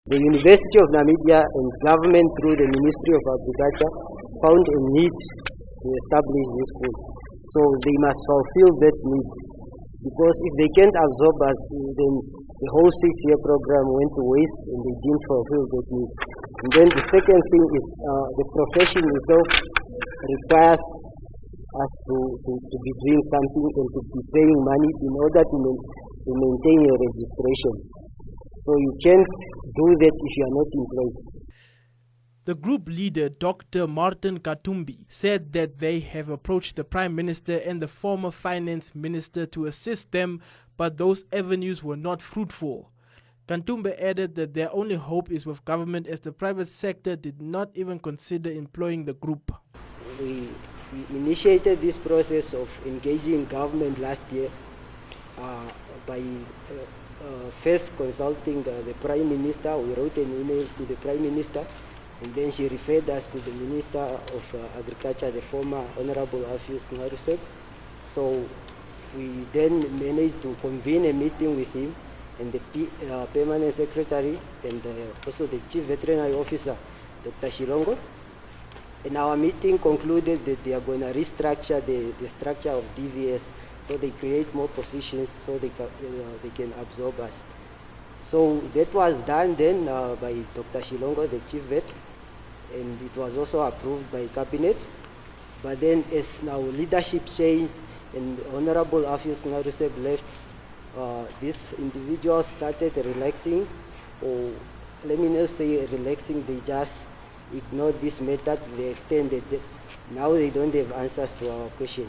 The University of Namibia and government through the Ministry of Agriculture found a need to establish this school. So they must fulfill that need. Because if they can't absorb us, then the whole 6-year program went to waste and they didn't fulfill that need. And then the second thing is the profession itself requires us to be doing something and to be paying money in order to maintain your registration. So you can't do that if you are not employed. The group leader, Dr. Martin Katumbe, said that they have approached the Prime Minister and the former Finance Minister to assist them, but those avenues were not fruitful. Katumbe added that their only hope is with government, as the private sector did not even consider employing the group. We initiated this process of engaging government last year by first consulting the Prime Minister. We wrote an email to the Prime Minister, and then she referred us to the Minister of Agriculture, the former Honourable Venaani. So we then managed to convene a meeting with him and the Permanent Secretary and also the Chief Veterinary Officer, Dr. Shilongo. And our meeting concluded that they are going to restructure the structure of DVS, so they create more positions so they can absorb us. So that was done then by Dr. Shilongo, the Chief Vet, and it was also approved by Cabinet. But then as now leadership changed and Honourable Venaani left, these individuals started relaxing, or let me not say relaxing, they just ignored this method to the extent that now they don't have answers to our question.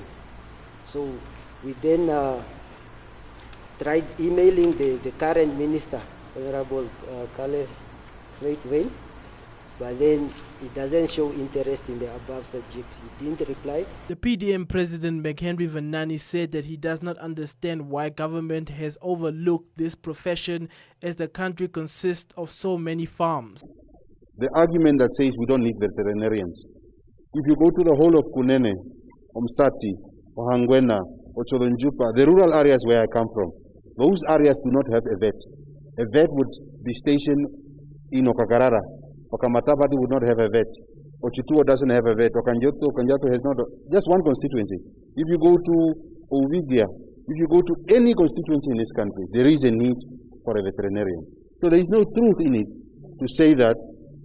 So we then tried emailing the current minister, Honourable Carles Vries, but then he doesn't show interest in the above subjects. He didn't reply. The PDM President McHenry Venaani said that he does not understand why government has overlooked this profession, as the country consists of so many farms. The argument that says we don't need veterinarians. If you go to the whole of Kunene, Omsati, Ohangwena, Ochodonjupa, the rural areas where I come from, those areas do not have a vet. A vet would be stationed in Okakarara. Okamatapati would not have a vet. Ochituo doesn't have a vet. Kanjato has not, just one constituency. If you go to Ovidia, if you go to any constituency in this country, there is a need for a veterinarian. So there is no truth in it to say that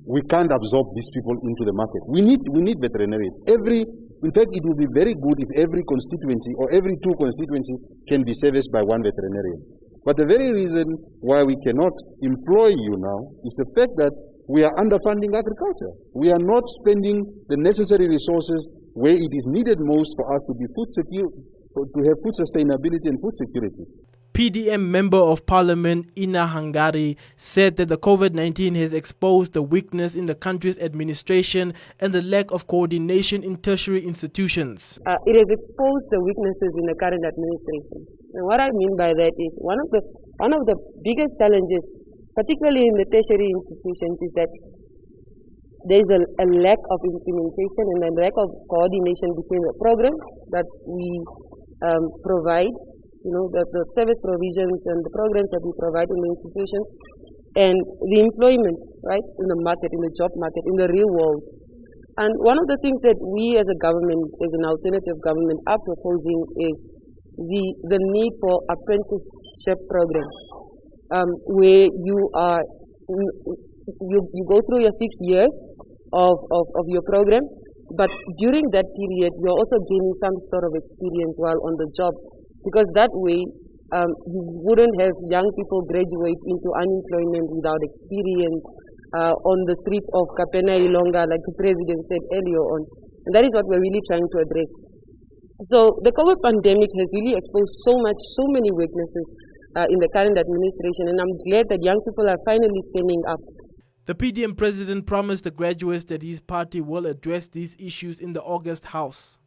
we can't absorb these people into the market. We need veterinarians. In fact, it would be very good if every constituency or every 2 constituencies can be serviced by 1 veterinarian. But the very reason why we cannot employ you now is the fact that we are underfunding agriculture. We are not spending the necessary resources where it is needed most for us to be food secure, to have food sustainability and food security. PDM Member of Parliament Ina Hengari said that the COVID-19 has exposed the weakness in the country's administration and the lack of coordination in tertiary institutions. It has exposed the weaknesses in the current administration. And what I mean by that is one of the biggest challenges, particularly in the tertiary institutions, is that there is a lack of implementation and a lack of coordination between the programs that we provide, the service provisions and the programs that we provide in the institutions, and the employment, right, in the market, in the job market, in the real world. And one of the things that we as a government, as an alternative government, are proposing is the need for apprenticeship programs, where you go through your 6 years of your program, but during that period you're also gaining some sort of experience while on the job. Because that way, you wouldn't have young people graduate into unemployment without experience on the streets of Kapena Ilonga, like the President said earlier on. And that is what we're really trying to address. So the COVID pandemic has really exposed so many weaknesses in the current administration, and I'm glad that young people are finally standing up. The PDM President promised the graduates that his party will address these issues in the August House.